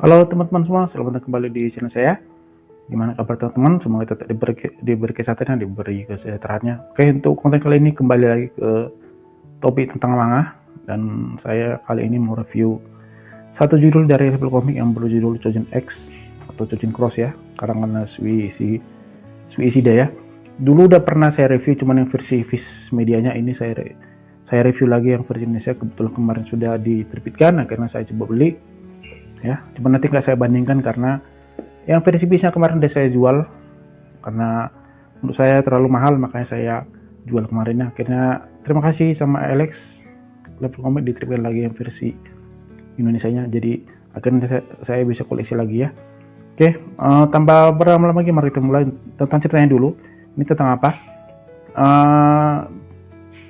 Halo teman-teman semua, selamat datang kembali di channel saya. Gimana kabar teman-teman? Semoga tetap diberi kesehatan dan diberi kesejahteraannya. Oke, untuk konten kali ini kembali lagi ke topik tentang manga. Dan saya kali ini mau review satu judul dari level komik yang berjudul Chojin X atau Chojin Cross ya, karangan Suishida ya. Dulu udah pernah saya review, cuman yang versi Viz medianya. Ini saya review lagi yang versi Indonesia. Kebetulan kemarin sudah diterbitkan, akhirnya saya coba beli ya. Cuma nanti nggak saya bandingkan karena yang versi bisnya kemarin udah saya jual karena menurut saya terlalu mahal, makanya saya jual kemarinnya. Akhirnya terima kasih sama Alex level komik diterbitkan lagi yang versi Indonesianya, jadi akhirnya saya bisa koleksi lagi ya. Oke, tanpa berlama-lama lagi mari kita mulai tentang ceritanya dulu. Ini tentang apa?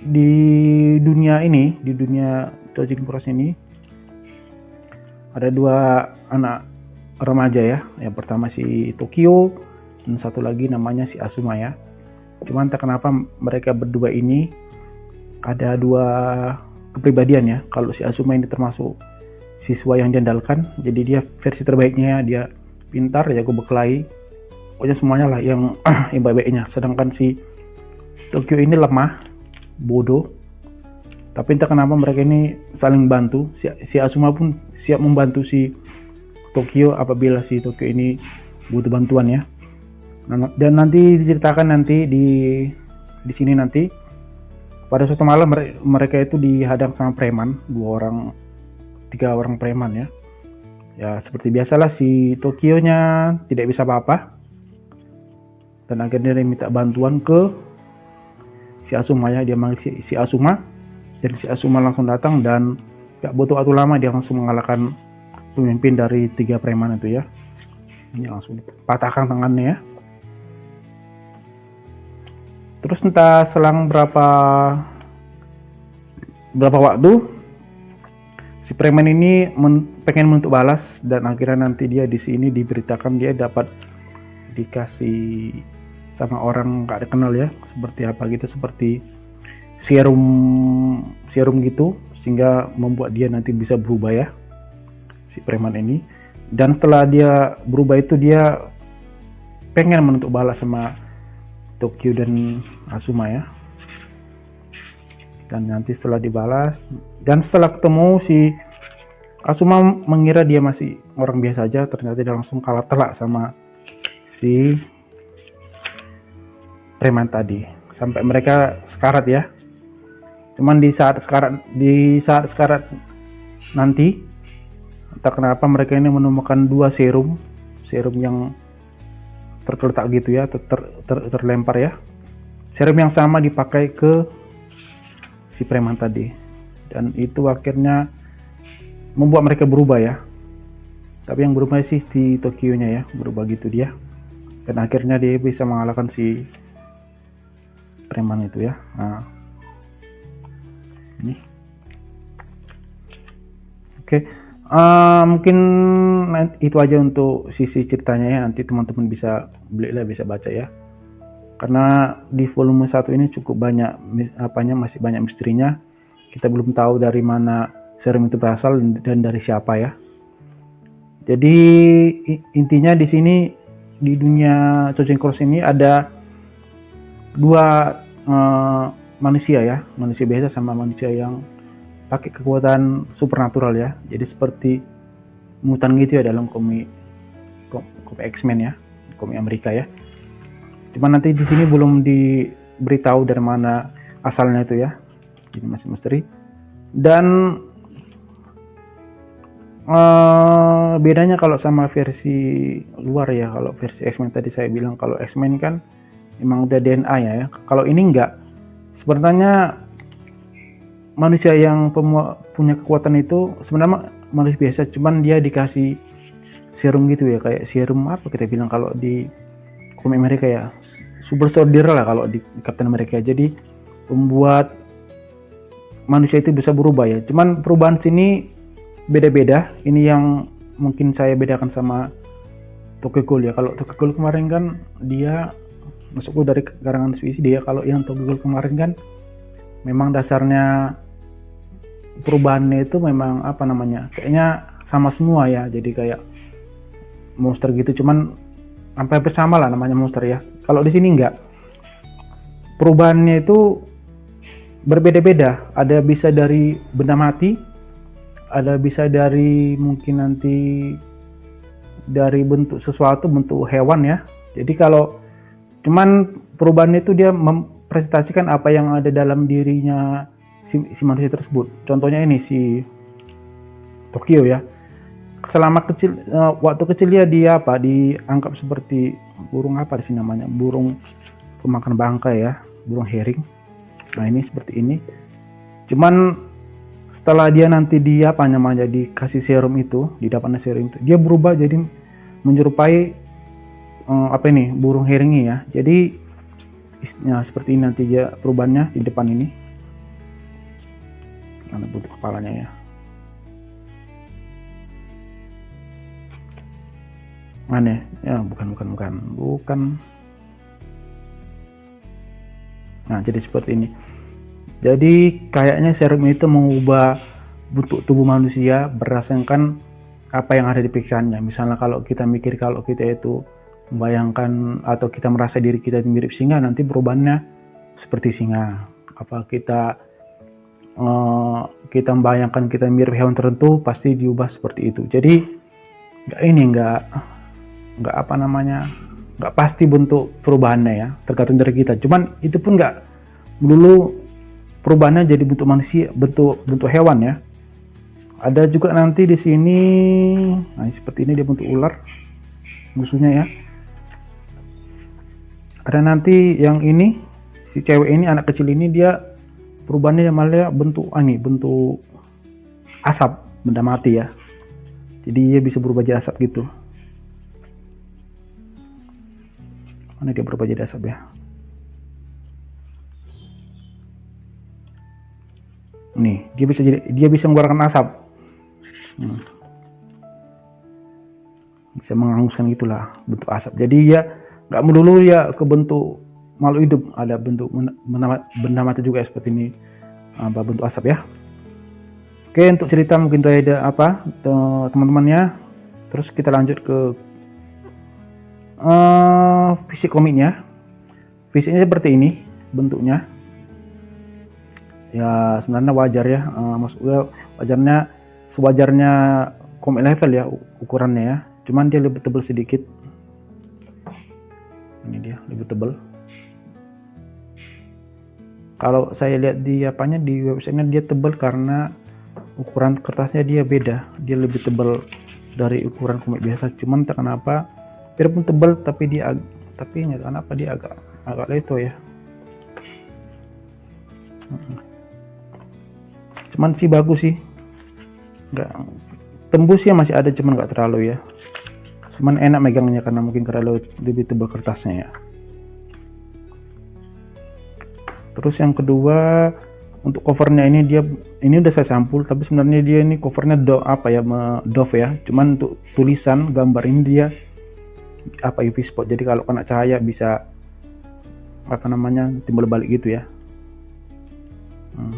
Di dunia Chojin Cross ini ada dua anak remaja ya. Yang pertama si Tokyo dan satu lagi namanya si Asuma ya. Cuman tak kenapa mereka berdua ini ada dua kepribadian ya. Kalau si Asuma ini termasuk siswa yang diandalkan, jadi dia versi terbaiknya, dia pintar, jago berkelahi, pokoknya semuanya lah yang baik-baiknya. Sedangkan si Tokyo ini lemah, bodoh, tapi entah kenapa mereka ini saling bantu. Si Asuma pun siap membantu si Tokyo apabila si Tokyo ini butuh bantuan ya. Dan nanti diceritakan nanti di sini nanti pada suatu malam mereka itu dihadang sama preman, tiga orang preman ya. Ya seperti biasalah si Tokyo-nya tidak bisa apa-apa. Dan akhirnya dia minta bantuan ke si Asuma ya. Dia manggil si Asuma. Dan si Asuma langsung datang dan gak butuh waktu lama dia langsung mengalahkan pemimpin dari tiga preman itu ya. Ini langsung dipatahkan tangannya ya. Terus entah selang berapa waktu si preman ini pengen menuntut balas, dan akhirnya nanti dia di sini diberitakan dia dapat dikasih sama orang gak dikenal ya, seperti apa gitu, seperti serum gitu, sehingga membuat dia nanti bisa berubah ya, si preman ini. Dan setelah dia berubah itu dia pengen menuntut balas sama Tokyo dan Asuma ya. Dan nanti setelah dibalas dan setelah ketemu, si Asuma mengira dia masih orang biasa aja, ternyata dia langsung kalah telak sama si preman tadi, sampai mereka sekarat ya. Cuman di saat sekarat nanti entah kenapa mereka ini menemukan dua serum yang tergeletak gitu ya, atau terlempar ya. Serum yang sama dipakai ke si preman tadi, dan itu akhirnya membuat mereka berubah ya. Tapi yang berubah sih di Tokyo-nya ya, berubah gitu dia. Dan akhirnya dia bisa mengalahkan si preman itu ya. Nah, ini oke. Mungkin itu aja untuk sisi ceritanya ya. Nanti teman-teman bisa beli lah, bisa baca ya. Karena di volume 1 ini cukup banyak masih banyak misterinya. Kita belum tahu dari mana serum itu berasal dan dari siapa ya. Jadi intinya di sini di dunia Chojin Cross ini ada dua manusia ya, manusia biasa sama manusia yang pakai kekuatan supernatural ya. Jadi seperti mutan gitu ya dalam komik X-Men ya, komik Amerika ya. Cuman nanti di sini belum diberitahu dari mana asalnya itu ya. Jadi masih misteri. Dan bedanya kalau sama versi luar ya, kalau versi X-Men tadi saya bilang kalau X-Men kan emang udah DNA ya. Kalau ini enggak. Sebenarnya manusia yang punya kekuatan itu sebenarnya manusia biasa, cuman dia dikasih serum gitu ya, kayak serum apa kita bilang kalau di komik Amerika ya, super soldier lah kalau di Captain America. Jadi membuat manusia itu bisa berubah ya. Cuman perubahan sini beda-beda. Ini yang mungkin saya bedakan sama Tokyo Ghoul ya. Kalau Tokyo Ghoul kemarin kan dia masuk dari karangan Suishida dia. Kalau yang Tokyo Ghoul kemarin kan memang dasarnya perubahannya itu memang kayaknya sama semua ya. Jadi kayak monster gitu, cuman hampir sama lah namanya monster ya. Kalau di sini enggak, perubahannya itu berbeda-beda. Ada bisa dari benda mati, ada bisa dari mungkin nanti dari bentuk sesuatu, bentuk hewan ya. Jadi kalau cuman perubahannya itu dia mempresentasikan apa yang ada dalam dirinya si manusia tersebut. Contohnya ini si Tokyo ya. Selama kecil, waktu kecil dia apa dianggap seperti burung apa di sini namanya, burung pemakan bangkai ya, burung herring. Nah ini seperti ini. Cuman setelah dia nanti apa namanya dikasih serum itu, didapatnya serum itu, dia berubah jadi menyerupai apa ini, burung herring ya. Jadi ya, seperti ini nanti dia perubahannya di depan ini. Mana bentuk kepalanya ya. Mana ya, bukan. Nah jadi seperti ini. Jadi kayaknya serum itu mengubah bentuk tubuh manusia berdasarkan apa yang ada di pikirannya. Misalnya kalau kita mikir kalau kita itu membayangkan atau kita merasa diri kita mirip singa, nanti perubahannya seperti singa. Apa kita membayangkan kita mirip hewan tertentu, pasti diubah seperti itu. Jadi nggak apa namanya, nggak pasti bentuk perubahannya ya, tergantung dari kita. Cuman itu pun nggak dulu perubahannya jadi bentuk manusia, bentuk hewan ya. Ada juga nanti di sini, nah seperti ini dia bentuk ular musuhnya ya. Ada nanti yang ini, si cewek ini, anak kecil ini, dia perubahannya malah bentuk asap, benda mati ya. Jadi dia bisa berubah jadi asap gitu. Mana dia berubah jadi asap ya? Nih, dia bisa mengeluarkan asap. Bisa menghanguskan gitulah, bentuk asap. Jadi ya nggak melulu ya ke bentuk makhluk hidup, ada bentuk benda mati juga seperti ini, bentuk asap ya. Oke, untuk cerita mungkin ada apa teman-temannya. Terus kita lanjut ke fisik komiknya. Fisiknya seperti ini bentuknya. Ya sebenarnya wajar ya, maksudnya sewajarnya komik level ya ukurannya ya. Cuman dia lebih tebal sedikit. Ini dia lebih tebal. Kalau saya lihat di websitenya dia tebal karena ukuran kertasnya dia beda. Dia lebih tebal dari ukuran komik biasa. Cuman tak kenapa, biarpun tebal tapi nggak kenapa dia agak leto ya. Cuman sih bagus sih. Nggak tembus ya, masih ada, cuman nggak terlalu ya. Cuman enak megangnya karena mungkin lebih tebal kertasnya ya. Terus yang kedua, untuk covernya ini udah saya sampul, tapi sebenarnya dia ini covernya doff ya. Cuman untuk tulisan gambar ini dia UV spot. Jadi kalau kena cahaya bisa timbul balik gitu ya.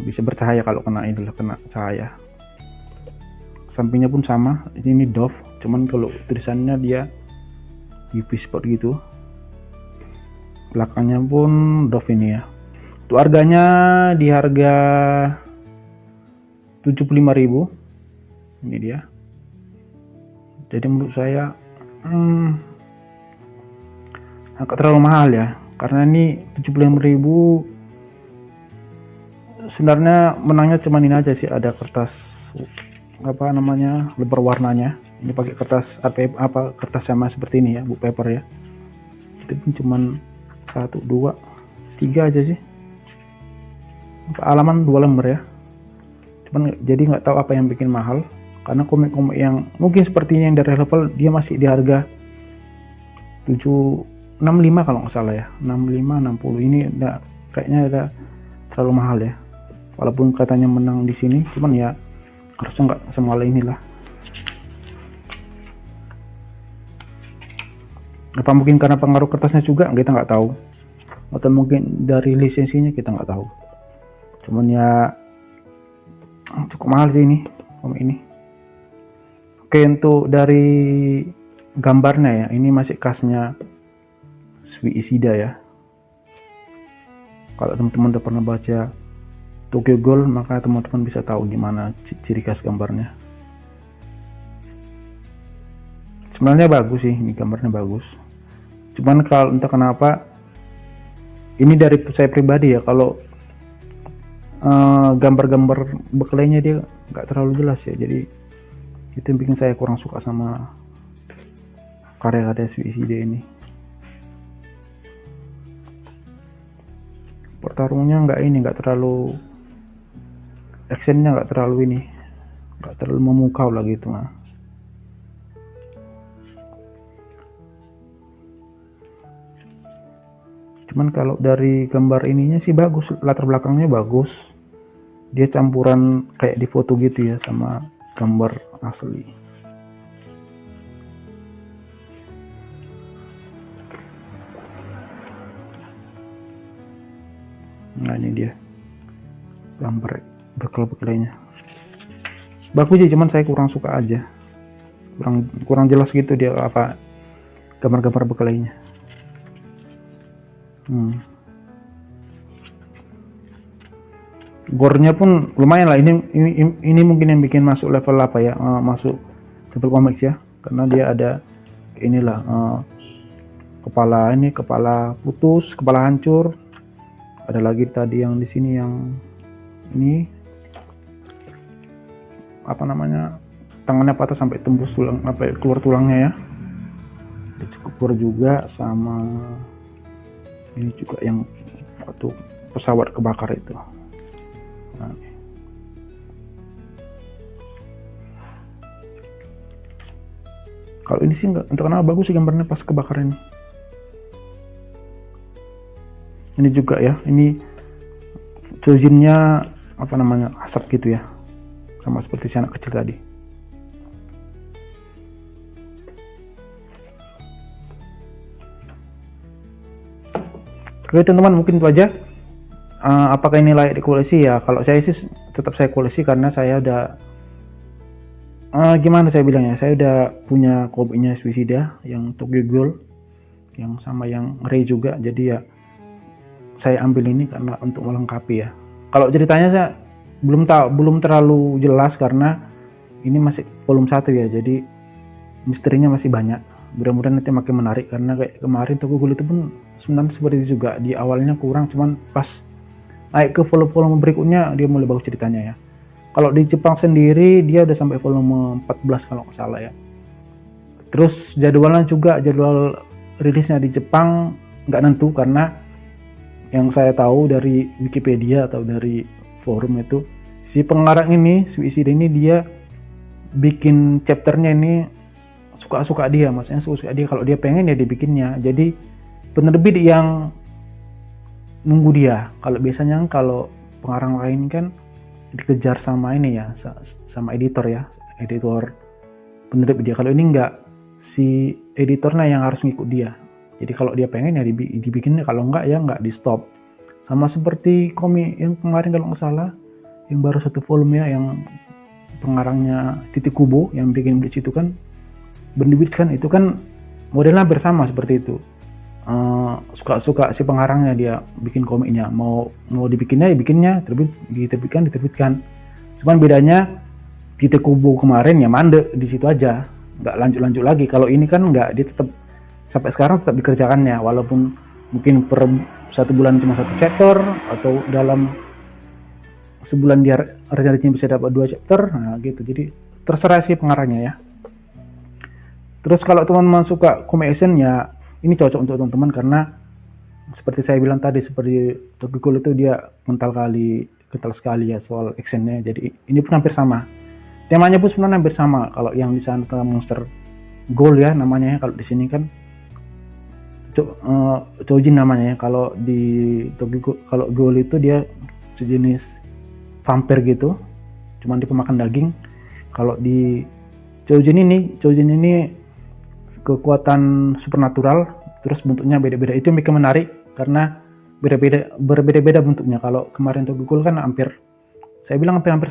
Bisa bercahaya kalau kena cahaya. Sampingnya pun sama, ini doff, cuman kalau tulisannya dia UV spot gitu. Belakangnya pun doff ini ya. Itu harganya di harga 75.000. Ini dia. Jadi menurut saya agak terlalu mahal ya, karena ini 75.000. Sebenarnya menangnya cuma ini aja sih, ada kertas lebar warnanya. Ini pakai kertas kertas sama seperti ini ya, book paper ya. Itu pun cuman 1, 2, 3 aja sih. Halaman 2 lembar ya. Cuman jadi nggak tahu apa yang bikin mahal, karena komik-komik yang mungkin seperti ini yang dari level dia masih di harga 65 kalau nggak salah ya, 65, 60. Ini kayaknya udah terlalu mahal ya. Walaupun katanya menang di sini, cuman ya harusnya nggak semahal inilah. Apa mungkin karena pengaruh kertasnya juga, kita nggak tahu. Atau mungkin dari lisensinya, kita nggak tahu. Cuman ya cukup mahal sih ini komik ini. Oke, untuk dari gambarnya ya, ini masih khasnya Suisida ya. Kalau teman-teman udah pernah baca Tokyo Ghoul, maka teman-teman bisa tahu gimana ciri khas gambarnya. Sebenarnya bagus sih, ini gambarnya bagus. Cuman kalau entah kenapa, ini dari saya pribadi ya, kalau gambar-gambar bekelainya dia nggak terlalu jelas ya, jadi itu yang bikin saya kurang suka sama karya-karya Suisida ini. Pertarungnya nggak terlalu, actionnya nggak terlalu memukau lah gitu. Nah, cuman kalau dari gambar ininya sih bagus, latar belakangnya bagus, dia campuran kayak di foto gitu ya sama gambar asli. Nah ini dia gambar bekel-bekelnya, bagus sih, cuman saya kurang suka aja, kurang jelas gitu dia apa gambar-gambar bekelnya. Gore-nya pun lumayan lah, ini mungkin yang bikin masuk level apa ya, masuk level komik ya, karena dia ada inilah kepala putus, kepala hancur. Ada lagi tadi yang di sini yang ini apa namanya, tangannya patah sampai tembus tulang, apa keluar tulangnya ya. Cukup juga sama ini juga yang waktu pesawat kebakar itu. Nah, kalau ini sih enggak, entah kenapa bagus sih gambarnya pas kebakaran ini. Ini juga ya, ini Chojinnya apa namanya, asap gitu ya, sama seperti si anak kecil tadi. Oke teman-teman, mungkin itu aja. Apakah ini layak dikoleksi ya? Kalau saya sih tetap saya koleksi, karena saya udah gimana saya bilangnya, saya udah punya komiknya Suisida yang Tokyo Ghoul, yang sama yang Rei juga, jadi ya saya ambil ini karena untuk melengkapi ya. Kalau ceritanya saya belum terlalu jelas karena ini masih volume 1 ya, jadi misterinya masih banyak. Mudah-mudahan nanti makin menarik, karena kayak kemarin Tokyo Ghoul itu pun sebenarnya seperti itu juga, di awalnya kurang, cuman pas naik ke volume berikutnya dia mulai bagus ceritanya ya. Kalau di Jepang sendiri dia udah sampai volume 14 kalau nggak salah ya. Terus jadwal rilisnya di Jepang nggak nentu, karena yang saya tahu dari Wikipedia atau dari forum itu, si pengarang ini Suisida ini dia bikin chapternya ini suka-suka dia, maksudnya suka-suka dia, kalau dia pengen ya dibikinnya. Jadi penerbit yang nunggu dia. Kalau biasanya kalau pengarang lain kan dikejar sama ini ya, sama editor ya, editor penerbit dia. Kalau ini enggak, si editornya yang harus ngikut dia. Jadi kalau dia pengen ya dibikinnya, kalau enggak ya enggak di stop. Sama seperti komik yang kemarin kalau nggak salah, yang baru 1 volume ya, yang pengarangnya Titik Kubo yang bikin Bleach itu kan, Bendibits kan, itu kan modelnya hampir sama seperti itu. Suka-suka si pengarangnya dia bikin komiknya, mau dibikinnya ya bikinnya, diterbitkan. Cuman bedanya Titik Kubo kemarin ya mandek di situ aja, nggak lanjut lagi. Kalau ini kan nggak, dia tetap sampai sekarang tetap dikerjakannya, walaupun mungkin per 1 bulan cuma 1 chapter, atau dalam sebulan dia rencananya bisa dapat 2 chapter, nah gitu. Jadi terserah si pengarangnya ya. Terus kalau teman-teman suka komik action ya, ini cocok untuk teman-teman, karena seperti saya bilang tadi, seperti Tokyo Ghoul itu dia kental sekali ya soal actionnya. Jadi ini pun hampir sama, temanya pun sebenarnya hampir sama. Kalau yang di sana Monster Ghoul ya namanya, kalau di sini kan Chojin namanya ya. Kalau di Tokyo Ghoul, kalau Ghoul itu dia sejenis vampir gitu, cuman dia pemakan daging. Kalau di Chojin ini kekuatan supernatural, terus bentuknya beda-beda. Itu yang bikin menarik, karena berbeda-beda bentuknya. Kalau kemarin Tokyo Ghoul kan hampir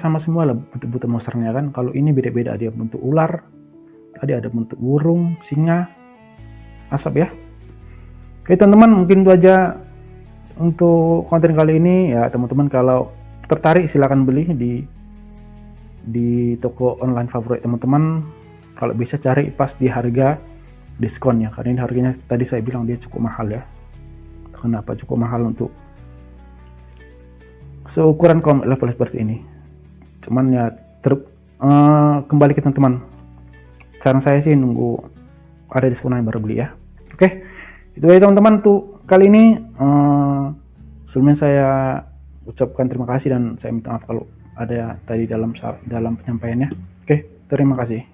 sama semua lah bentuk monsternya kan. Kalau ini beda-beda, dia bentuk ular, Tadi ada bentuk burung, singa, asap ya. Oke teman-teman, mungkin itu aja untuk konten kali ini ya. Teman-teman kalau tertarik silahkan beli di toko online favorit teman-teman. Kalau bisa cari pas di harga diskon ya, karena ini harganya tadi saya bilang dia cukup mahal ya. Kenapa cukup mahal untuk seukuran comet level seperti ini? Cuman ya kembali ke teman-teman, saran saya sih nunggu ada diskonan baru beli ya. Oke, itu aja teman-teman tuh kali ini. Sebelumnya saya ucapkan terima kasih dan saya minta maaf kalau ada tadi dalam penyampaiannya. Oke, terima kasih.